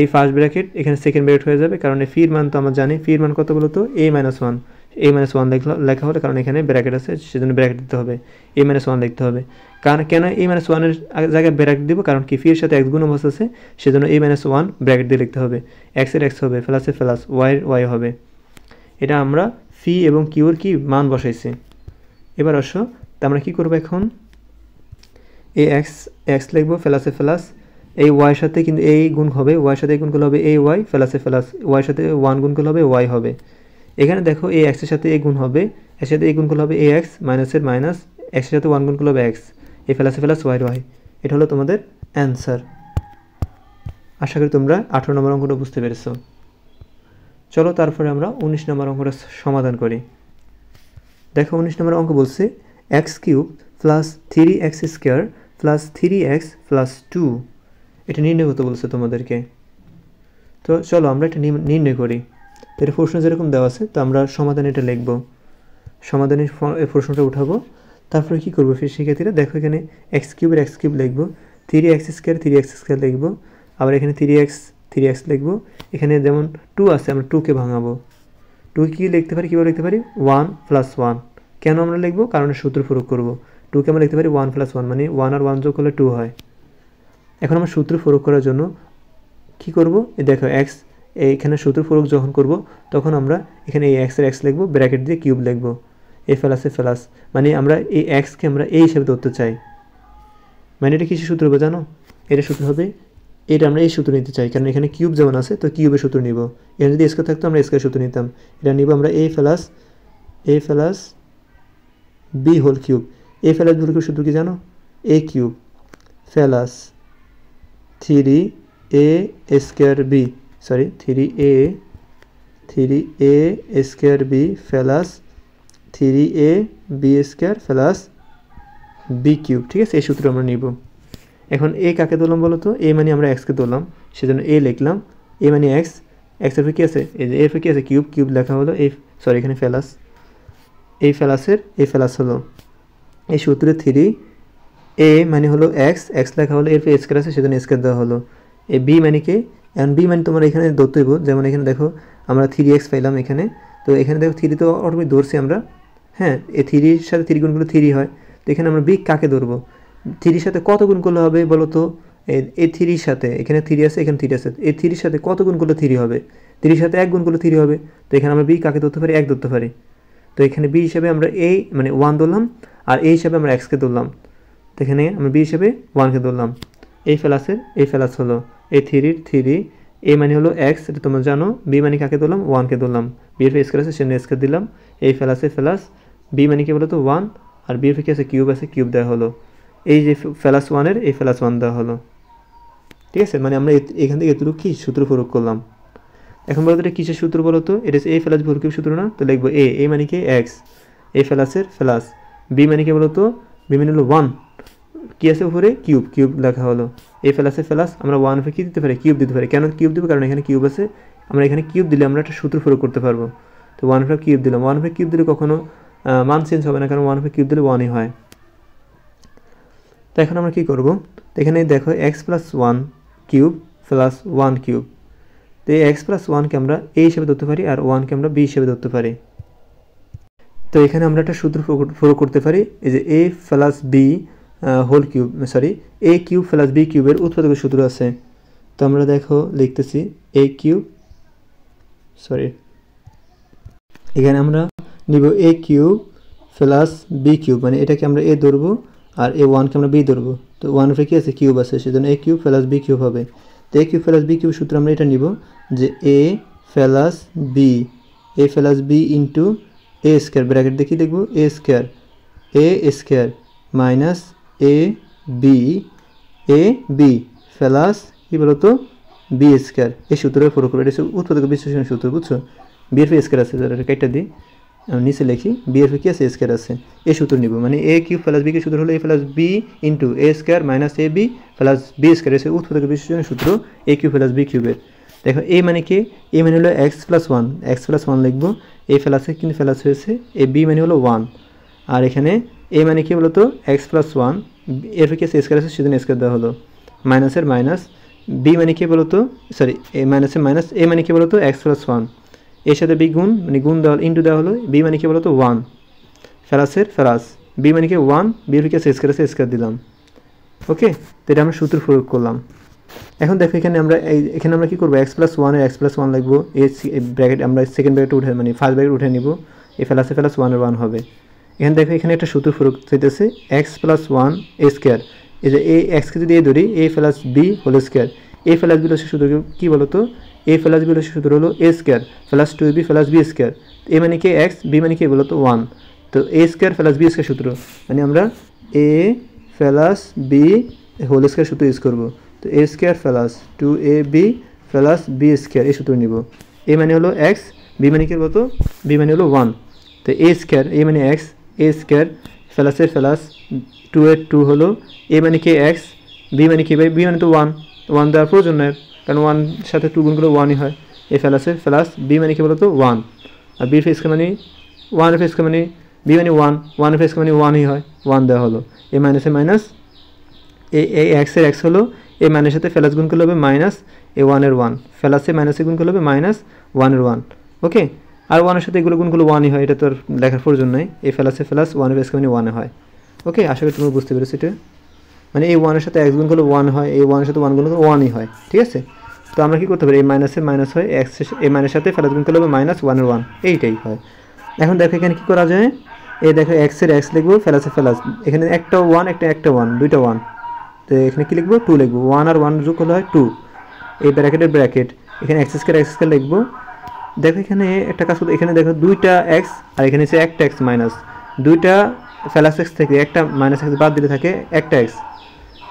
এই ফার্স্ট ব্র্যাকেট এখানে সেকেন্ড ব্র্যাকেট হয়ে যাবে, কারণ এই ফির মান তো আমরা জানি, ফির মান কত বলো তো এ মাইনাস ওয়ান। এ মাইনাস ওয়ান লেখা হলে, কারণ এখানে ব্র্যাকেট আছে সেজন্য ব্র্যাকেট দিতে হবে, এ মাইনাস ওয়ান লিখতে হবে। কারণ কেন এ মাইনাস ওয়ানের জায়গায় ব্র্যাকেট দিব, কারণ কি ফির সাথে এক্স গুণ অবস্থা আছে সেজন্য এ মাইনাস ওয়ান ব্র্যাকেট দিয়ে লিখতে হবে। এক্সের এক্স হবে, প্লাসের প্লাস, ওয়াইয়ের ওয়াই হবে। এটা আমরা ফি এবং কিউর কি মান বসাইছি। এবার আসো, তা আমরা কী করবো এখন, এই এক্স এক্স লিখবো, প্লাসে প্লাস, এই ওয়াইয়ের সাথে কিন্তু এই গুণ হবে, ওয়াইয়ের সাথে গুণ করলে হবে এই ওয়াই, প্লাসে প্লাস, ওয়াইয়ের সাথে ওয়ান গুণ করলে হবে ওয়াই হবে। এখানে দেখো এই এক্সের সাথে এই গুণ হবে, এর সাথে এই গুণ করলে হবে এ এক্স, মাইনাসের মাইনাস, এক্সের সাথে ওয়ান গুণ করলে হবে এক্স, এই প্লাসে প্লাস ওয়াই ওয়াই। এটা হলো তোমাদের অ্যান্সার। আশা করি তোমরা 18 নম্বর অঙ্কটা বুঝতে পেরেছো। চলো তারপরে আমরা 19 নম্বর অঙ্কটা সমাধান করি। দেখো 19 নম্বর অঙ্ক বলছে x cube plus 3x square plus 3x plus 2, এটা নির্ণয় করতে বলছে তোমাদেরকে। তো চলো আমরা এটা নির্ণয় করি। তো এটা প্রশ্ন যেরকম দেওয়া আছে, তো আমরা সমাধান এটা লিখব, সমাধানের প্রশ্নটা উঠাবো, তারপরে কী করবো ফির শিক্ষার্থীরা, দেখো এখানে এক্স কিউবের এক্স কিউব লিখবো, 3x স্কোয়ার লিখবো, আবার এখানে 3x লিখবো, এখানে যেমন 2 আছে আমরা 2কে ভাঙাবো। 2 কী লিখতে পারি, কীভাবে লিখতে পারি, 1 + 1। কেন আমরা লিখবো, কারণ সূত্র প্রয়োগ করবো। 2কে আমরা লিখতে পারি 1 + 1, মানে 1 আর 1 যোগ করলে 2 হয়। এখন আমরা সূত্র প্রয়োগ করার জন্য কী করবো, দেখো এক্স, এখানে সূত্র প্রয়োগ যখন করব তখন আমরা এখানে এই এক্সের এক্স লিখবো, ব্র্যাকেট দিয়ে কিউব লিখবো, এ প্লাসে প্লাস, মানে আমরা এই এক্সকে আমরা এই হিসেবে ধরতে চাই। মানে এটা কিসের সূত্র হবে জানো, এটা সূত্র হবে, এটা আমরা এই সূত্র নিতে চাই, কারণ এখানে কিউব যেমন আছে তো কিউবের সূত্র নিব। এখানে যদি স্কোয়ার থাকতো আমরা স্কোয়ার সূত্র নিতাম, এটা নিব আমরা a plus b whole cube. A plus b whole cube সূত্র কি জানো, a cube plus 3a square b, sorry 3a square B plus 3a B square plus b cube. ঠিক আছে, এই সূত্র আমরা নিব। এখন এ কাকে ধরলাম বলো তো, এ মানে আমরা এক্সকে ধরলাম সেজন্য এ লিখলাম, এ মানে এক্স, এক্সের কী আছে, এই যে এর কী আছে কিউব, কিউব লেখা হলো এই, সরি এখানে প্লাস, এই প্লাসের এই প্লাস হলো এই সূত্রে 3a মানে হলো এক্স, এক্স লেখা হলো, এর স্কোয়ার আছে সেজন্য স্কোয়ার দেওয়া হলো। এই বি মানে কি, এখন বি মানে তোমরা এখানে ধরতে হইব, যেমন এখানে দেখো আমরা 3x পাইলাম এখানে, তো এখানে দেখো 3 তো অটোমেটিক ধরছি আমরা, হ্যাঁ এই 3-র সাথে 3 গুণ করলে 3 হয়। তো এখানে আমরা বি কাকে ধরবো, 3-র সাথে কত গুণ করলে হবে বলো তো, এই 3-র সাথে এখানে 3 আছে, এখানে 3 আছে, এই 3-র সাথে কত গুণ করলে 3 হবে, 3-র সাথে 1 গুণ করলে 3 হবে। তো এখানে আমরা বি কাকে ধরতে পারি, 1 ধরতে পারি। তো এখানে বি হিসেবে আমরা এই মানে 1 ধরলাম, আর এই হিসাবে আমরা এক্সকে ধরলাম, তো এখানে আমরা বি হিসেবে 1কে ধরলাম। এই প্লাসের এই প্লাস হলো এই 3-র 3, এ মানে হলো এক্স, এটা তোমরা জানো, বি মানে কাকে ধরলাম, 1কে ধরলাম, বি এর স্কোয়ার আছে সেজন্য স্কোয়ার দিলাম, এই প্লাসে প্লাস, বি মানে কি বলো তো 1, আর বি এর কি আছে কিউব আছে, কিউব দেওয়া হলো, এই যে প্লাস 1-এর এই প্লাস 1 দেওয়া হলো। ঠিক আছে, মানে আমরা এখান থেকে এতটুকু কি সূত্র প্রয়োগ করলাম। এখন বলতো এটা কিসের সূত্র বলো তো, এটা এ প্লাস বি হোল কিউব সূত্র না, তো লিখবো এ মানে কি এক্স, এ প্লাসের প্লাস, বি মানে কি বলো তো, বি মানে হলো 1, কি আছে উপরে কিউব, কিউব লেখা হলো, এ প্লাসে প্লাস, আমরা 1 কি দিতে পারি, কিউব দিতে পারি। কেন কিউব দেবো, কারণ এখানে কিউব আছে, আমরা এখানে কিউব দিলে আমরা একটা সূত্র প্রয়োগ করতে পারবো। তো 1 কিউব দিলাম, 1 কিউব দিলে কখনো মান চেঞ্জ হবে না, কারণ 1 কিউব দিলে 1ই হয়। তো এখন আমরা কী করবো, তো এখানে দেখো x plus 1 cube plus 1 cube, তো এই এক্স প্লাস 1কে আমরা এ হিসেবে ধরতে পারি, আর 1কে আমরা বি হিসেবে ধরতে পারি। তো এখানে আমরা একটা সূত্র প্রয়োগ করতে পারি, এই যে a plus b whole cube, sorry a cube plus b কিউবের উৎপাদকের সূত্র আছে। তো আমরা দেখো লিখতেছি এ কিউব, সরি এখানে আমরা নিব এ কিউব প্লাস বি কিউব, মানে এটাকে আমরা এ ধরবো আর এ 1কে আমরা বি ধরবো। তো 1 উপরে কি আছে কিউব আছে, সেজন্য এ কিউব প্লাস বি কিউব হবে। তো এ কিউব প্লাস বি কিউব সূত্র আমরা এটা নিব যে a plus B into a square, bracket দেখি দেখবো এ square minus A B plus কী বলতো বি স্কোয়ার, এই সূত্রের প্রয়োগ করবো। এটা হচ্ছে উৎপাদক বিশ্লেষণ সূত্র, বুঝছো, বি এর স্কোয়ার আছে, এটা কেটে দিই, নিচে লিখি বি এর কি আছে এ স্কোয়ার আছে, এই সূত্র নিব, মানে এ কিউব প্লাস বি কে সূত্র হলো এ plus B into a square minus A B plus B square, এসে উৎপাদক বিশেষণের সূত্র এ কিউব প্লাস বি কিউবের। দেখো এ মানে কি, এ মানে হলো এক্স প্লাস ওয়ান লিখবো, এ প্লাসে কিন্তু প্লাস হয়েছে, এ বি মানে হলো 1, আর এখানে এ মানে কি বলতো এক্স প্লাস 1, এর কি আছে স্কোয়ার আছে সেজন্য স্কোয়ার দেওয়া হলো, মাইনাসের মাইনাস, বি মানে কি বলতো সরি এ মাইনাসের মাইনাস, এ মানে কি বলতো এক্স প্লাস 1, এর সাথে বি গুণ মানে গুণ দেওয়া ইন্টু দেওয়া হলো, বি মানে কি বলতো 1 প্লাসের প্লাস, বি মানে কি 1, বি এর কি আছে স্কোয়ার দিলাম। ওকে, তো এটা আমরা সূত্র প্রয়োগ করলাম। এখন দেখো এখানে আমরা কি করবো, এক্স প্লাস 1 এর এক্স প্লাস 1 লিখবো, এই ব্র্যাকেট আমরা সেকেন্ড ব্র্যাকেট উঠে মানে ফার্স্ট ব্র্যাকেট উঠে নিব, এই প্লাসে প্লাস 1 এর 1 হবে। এখানে দেখো এখানে একটা সূত্র প্রয়োগ হইতেছে এক্স প্লাস 1 এ স্কোয়ার, এই যে এ এক্সকে যদি এ ধরি এ প্লাস বি হোল স্কোয়ার, এ প্লাস বি হচ্ছে সূত্র কি বলতো, এ প্লাস বি হচ্ছে সূত্র হলো a square plus 2b plus B square, a মানে কি এক্স, বি মানে কি বলতো 1, তো a square plus B square সূত্র, মানে আমরা a plus b whole square সূত্র ইউজ করবো, তো a square plus 2ab plus B square এই সূত্র নিব, এ মানে হলো এক্স, বি মানে কি বলতো, বি মানে হলো 1, তো এ স্কোয়ার এ মানে এক্স, এ স্কোয়ার প্লাসের প্লাস 2 এর 2 হলো, এ মানে কি এক্স, বি মানে কি ভাই, বি মানে তো 1 দেওয়ার প্রয়োজন নয়, কারণ 1 সাথে 2 গুণ করলে 1ই হয়, এ প্লাসের প্লাস বি মানে কি বলতো 1, আর বি ফেসকে মানে 1 এর ফেসকে মানে বি মানে 1 এর ফেসকে মানে 1ই হয়, 1 দেওয়া হলো, এ মাইনাসে মাইনাস, এই এক্সের এক্স হলো, এই মাইনাসের সাথে প্লাস গুণ করলে হবে মাইনাস, এ 1 এর 1 প্লাসে মাইনাসে গুণ করলে হবে মাইনাস 1 এর 1। ওকে, আর 1 এর সাথে এগুলো গুণ করলে 1ই হয়, এটা তো আর লেখার প্রয়োজন নাই, এই প্লাসে প্লাস 1 এর ফেসকে মানে 1 হয়। ওকে, আশা করি তুমি বুঝতে পেরেছো এটা, মানে এই 1 এর সাথে এক্স গুণ করলে 1 হয়, এই 1 এর সাথে 1 গুণ করলে 1ই হয়, ঠিক আছে। তো আমরা কি করতে পারি, এই মাইনাসের মাইনাস হয়, এক্স এই মাইনাসের সাথে প্লাস গুণ করলে হবে মাইনাস 1 এর 1, এইটাই হয়। এখন দেখো এখানে কী করা যায়, এই দেখো এক্সের এক্স লিখবো প্লাসে প্লাস, এখানে একটা 1 একটা 1 দুইটা 1, তো এখানে কী লিখবো 2 লিখবো, 1 আর 1 যোগ করলে হয় 2, এই ব্র্যাকেট এখানে এক্স স্কোয়ার লিখবো। দেখো এখানে একটা কাজ করতে, এখানে দেখো দুইটা এক্স আর এখানে হচ্ছে একটা এক্স মাইনাস, দুইটা প্লাস এক্স থেকে একটা মাইনাস এক্স বাদ দিলে থাকে একটা এক্স,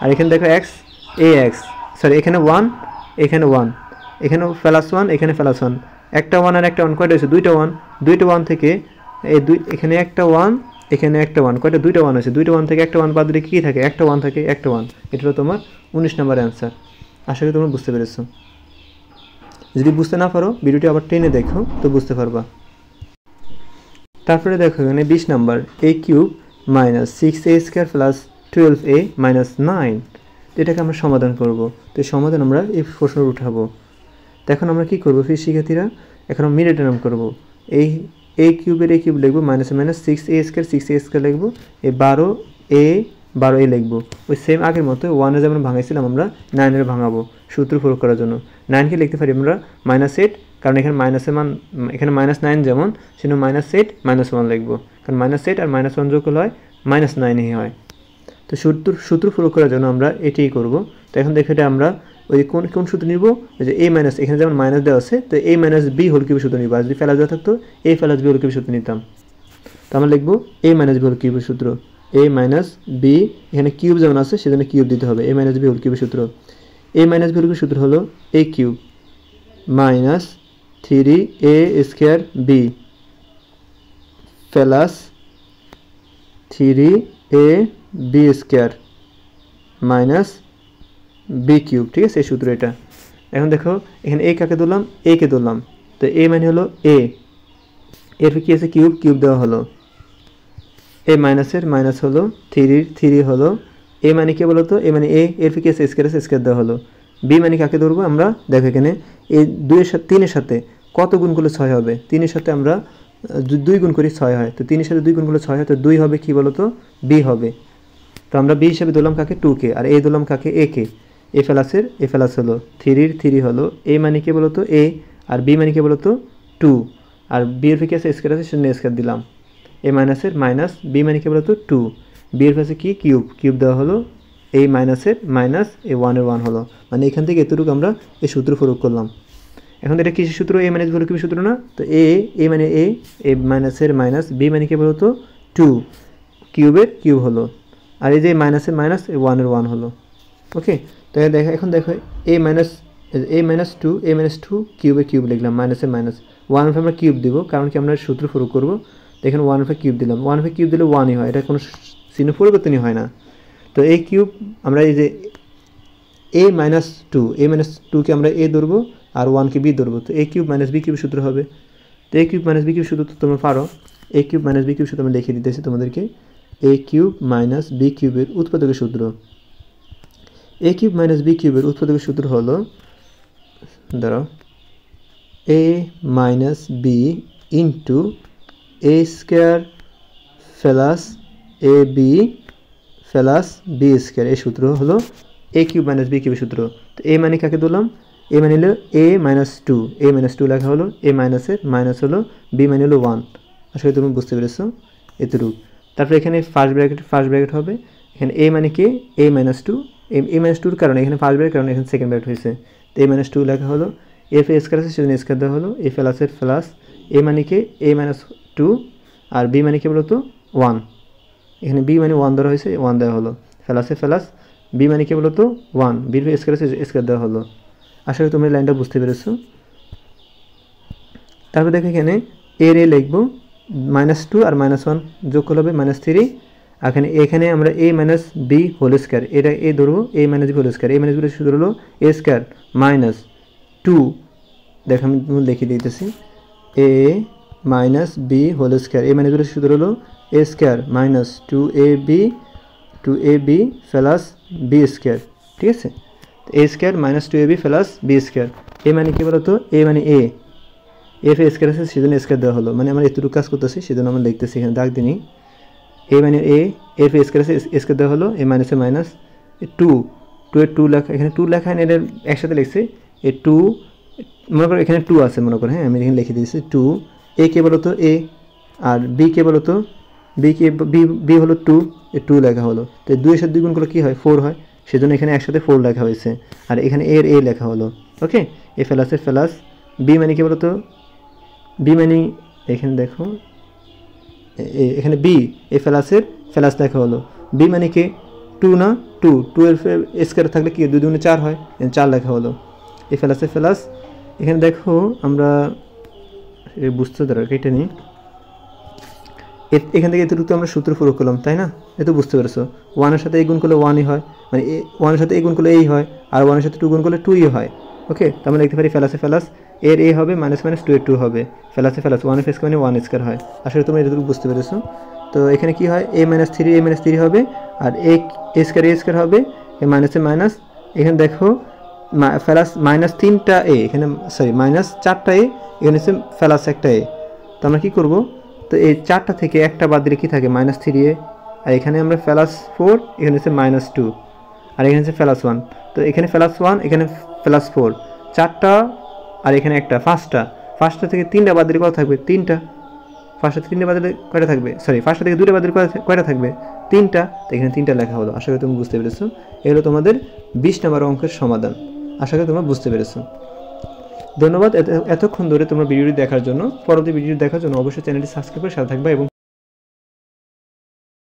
আর এখানে দেখো এক্স এ এক্স সরি এখানে 1 এখানে 1 এখানে প্লাস 1 এখানে প্লাস 1, একটা 1 আর একটা 1 কয়টা হয়েছে, দুইটা 1 থেকে এই দুই এখানে একটা 1 এখানে একটা 1 কয়টা দুইটা 1 আছে, দুইটা 1 থেকে একটা 1 বাদ দিলে কী থাকে, একটা 1 থাকে, একটা 1, এটা হলো তোমার 19 নম্বর অ্যান্সার। আশা করি তোমরা বুঝতে পেরেছো, যদি বুঝতে না পারো ভিডিওটি আবার টেনে দেখো তো বুঝতে পারবা। তারপরে দেখো এখানে 20 number, a cube minus 6a square plus 12a minus 9, এটাকে আমরা সমাধান করব। তো এই সমাধান আমরা এই প্রশ্ন উঠাবো। তো এখন আমরা কী করবো ফির শিক্ষার্থীরা, এখন আমরা মিডল টার্ম করবো, এই এ কিউবের এ কিউব লিখবো মাইনাসে মাইনাস 6a স্কোয়ার লিখবো, এই 12a লিখবো, ওই সেম আগের মতো 1 যেমন ভাঙাইছিলাম আমরা 9 ভাঙাবো সূত্র প্রয়োগ করার জন্য। 9কে লিখতে পারি আমরা -8, কারণ এখানে মাইনাসের মান এখানে -9 যেমন সেজন্য -8 -1 লিখবো, কারণ -8 আর -1 যোগ হয় -9ই হয়। তো সূত্র প্রয়োগ করার জন্য আমরা এটাই করব। তো এখন দেখো এটা আমরা ওই কোন সূত্র নিব, যে a মাইনাস এখানে যেমন মাইনাস দেওয়া আছে, তো a মাইনাস বি হোল কিউবের সূত্র নিব, আর যদি প্লাস দেওয়া থাকতো a প্লাস বি হোল কিউবের সূত্র নিতাম। তো আমরা লিখবো a মাইনাস বি হোল কিউবের সূত্র, a মাইনাস বি এখানে কিউব যেমন আছে সেজন্য কিউব দিতে হবে, a মাইনাস বি হোল কিউবের সূত্র, a মাইনাস বি হোল কিউবের সূত্র হলো a cube minus 3a square B plus 3a B square minus B cube, ঠিক আছে এই সূত্র এটা। এখন দেখো এখানে এ কাকে ধরলাম, এ কে ধরলাম, তো এ মানে হলো এ, এর কি আছে কিউব দেওয়া হলো, এ মাইনাসের মাইনাস হলো 3 হলো, এ মানে কি বলো তো, এ মানে এ, এর কি আছে স্কোয়ার দেওয়া হলো, বি মানে কাকে ধরবো আমরা, দেখো এখানে এই 2 সাথে 3 সাথে কত গুণ করলে 6 হবে, 3 সাথে আমরা 2 গুণ করি 6 হয়, তো 3 সাথে 2 গুণ করলে 6 হয়, তো 2 হবে কি বলো তো বি হবে। তো আমরা বি হিসাবে ধরলাম কাকে 2কে, আর এ ধরলাম কাকে এ কে, এ প্লাস হলো 3 হলো, এ মানে কি বলো তো এ, আর বি মানে কি বলো তো 2, আর বি এর কি আছে স্কোয়ার আছে সেজন্য স্কোয়ার দিলাম, এ মাইনাসের মাইনাস বি মানে কি বলো তো 2, বি এর পাশে কি কিউব দেওয়া হলো, এই মাইনাসের মাইনাস এ 1 এর 1 হলো, মানে এখান থেকে এতটুকু আমরা এই সূত্র প্রয়োগ করলাম। এখন এটা কিসের সূত্র, এ মাইনাস বি হোল কিউবের সূত্র না, তো এ মানে এ মাইনাসের মাইনাস, বি মানে কি বলো তো 2 কিউবের কিউব হলো, আর এই যে মাইনাসের মাইনাস এই 1 এর 1 হলো। ওকে, তো এখন দেখো এ মাইনাস 2 কিউবের কিউব লিখলাম, মাইনাসের মাইনাস 1 আমরা কিউব দিব, কারণ কি আমরা সূত্র প্রয়োগ করবো, এখানে 1/5 কিউব দিলাম, 1/5 কিউব দিলে 1ই হয়, এটা কোনো চিহ্ন পরিবর্তনই হয় না। তো এই কিউব আমরা এই যে a-2কে আমরা a ধরবো আর 1কে b ধরবো, তো a cube minus b cube সূত্র হবে। তো a cube minus b cube সূত্র তো তোমরা পারো, a cube minus b cube সূত্র আমি লিখে দিতেছি তোমাদেরকে। a কিউব মাইনাস b কিউবের উৎপাদকের সূত্র, a কিউব মাইনাস b কিউবের উৎপাদকের সূত্র হলো, ধরো a minus b into a square plus ab plus b square, এই সূত্র হলো a কিউব মাইনাস b কিউবের সূত্র। তো a মানে কাকে ধরলাম, a মানে হলো a মাইনাস 2 লেখা হলো, a মাইনাসের মাইনাস হলো b মানে হলো 1। আসলে তুমি বুঝতে পেরেছো এতটুকু। তারপরে এখানে ফার্স্ট ব্র্যাকেট হবে, এখানে a মানে কে, a মাইনাস 2, a মাইনাস 2-র কারণে এখানে ফার্স্ট ব্র্যাকেট, কারণে এখানে সেকেন্ড ব্র্যাকেট হয়েছে, তো a মাইনাস 2 লেখা হলো, f এ স্কোয়ার আছে সেজন্য স্কোয়ার দেওয়া হলো, a প্লাসের প্লাস, a মানে কে a মাইনাস 2 আর b মানে কে বলতো 1, এখানে b মানে 1 ধরা হয়েছে, 1 দেওয়া হলো, প্লাসে প্লাস, b মানে কে বলতো 1, b এর স্কোয়ার আছে স্কোয়ার দেওয়া হলো। আশা করি তোমরা লাইনটা বুঝতে পেরেছো। তারপর দেখো এখানে এর এ লিখবো, -2 আর -1 যোগ করলে হবে -3, এখানে আমরা a minus B whole square, এটা a ধরবো, a minus B whole square, a minus B সূত্র হলো a স্কোয়ার মাইনাস 2, দেখো আমি লিখে দিতেছি, a minus B whole square, a minus B সূত্র হলো a square minus 2ab plus B square, ঠিক আছে। a square minus 2ab plus B square, a মানে কি বলতো, a মানে a, এফ এ স্কোয়ার আছে সেজন্য স্কোয়ার দেওয়া হলো, মানে আমরা এতটুকু কাজ করতেছি সেজন্য আমরা লিখতেছি এখানে দাগ দিনই, a মানে a, এফ এ স্কোয়ার আছে স্কোয়ার দেওয়া হলো, a মাইনাসে মাইনাস 2 এর 2 লেখা, এখানে 2 লেখা এর একসাথে লিখছি, এ 2 মনে করো এখানে 2 আছে মনে করো, হ্যাঁ আমি এখানে লিখে দিয়েছি 2, a কে বলতো a আর b কে বলতো b হলো 2, এ 2 লেখা হলো, তো 2 এর সাথে 2 গুণ করলে কি হয় 4 হয়, সেজন্য এখানে একসাথে 4 লেখা হয়েছে, আর এখানে এর a লেখা হলো, ওকে। এ প্লাসের প্লাস, b মানে কি বলতো, b মানে এখানে দেখো এখানে b, এ প্লাসের প্লাস লেখা হলো, b মানে কি 2 না 2 এর স্কোয়ার থাকলে কি 2 2 4 হয়, 4 লেখা হলো, এ প্লাসের প্লাস, এখানে দেখো আমরা বুঝতে দরকার এটা নিই, এখান থেকে এতটুকু আমরা সূত্র প্রয়োগ করলাম, তাই না, এত বুঝতে পেরেছো, 1 এর সাথে a গুণ করলে 1ই হয়, মানে 1 এর সাথে a গুণ করলে এই হয়, আর 1 এর সাথে 2 গুণ করলে 2ই হয়, ওকে। তো আমরা লিখতে পারি প্লাসে প্লাস, এর a হবে মাইনাস মাইনাস 2 এর 2 হবে, প্লাসে প্লাস 1 এর স্কোয়ার মানে 1 স্কোয়ার হয়। আসলে তোমরা এতটুকু বুঝতে পেরেছো। তো এখানে কি হয়, a মাইনাস 3 হবে, আর a স্কোয়ার হবে, এ মাইনাসে মাইনাস, এখানে দেখো প্লাস মাইনাস 3টা a, এখানে সরি মাইনাস 4টা a, এখানে হচ্ছে প্লাস একটা a, তো আমরা কী করবো, তো এই 4টা থেকে একটা বাদ দিলে কী থাকে -3a, আর এখানে আমরা +4, এখানে হচ্ছে -2, আর এখানে হচ্ছে +1, তো এখানে +1 এখানে +4, 4টা আর এখানে একটা, ফার্স্টটা থেকে 3টা বাদ দিলে কত থাকবে, 3টা, ফার্স্টটা 3টা বাদ দিলে কয়টা থাকবে, সরি ফার্স্টটা থেকে 2টা বাদ দিলে কয়টা থাকবে, 3টা, তো এখানে 3টা লেখা হলো। আশা করি তুমি বুঝতে পেরেছো, এগুলো তোমাদের 20 নম্বর অঙ্কের সমাধান, আশা করি তোমরা বুঝতে পেরেছো। ধন্যবাদ এতক্ষণ ধরে তোমরা ভিডিওটি দেখার জন্য। পরবর্তী ভিডিও দেখার জন্য অবশ্যই চ্যানেলটি সাবস্ক্রাইব করে সাথে থাকবে এবং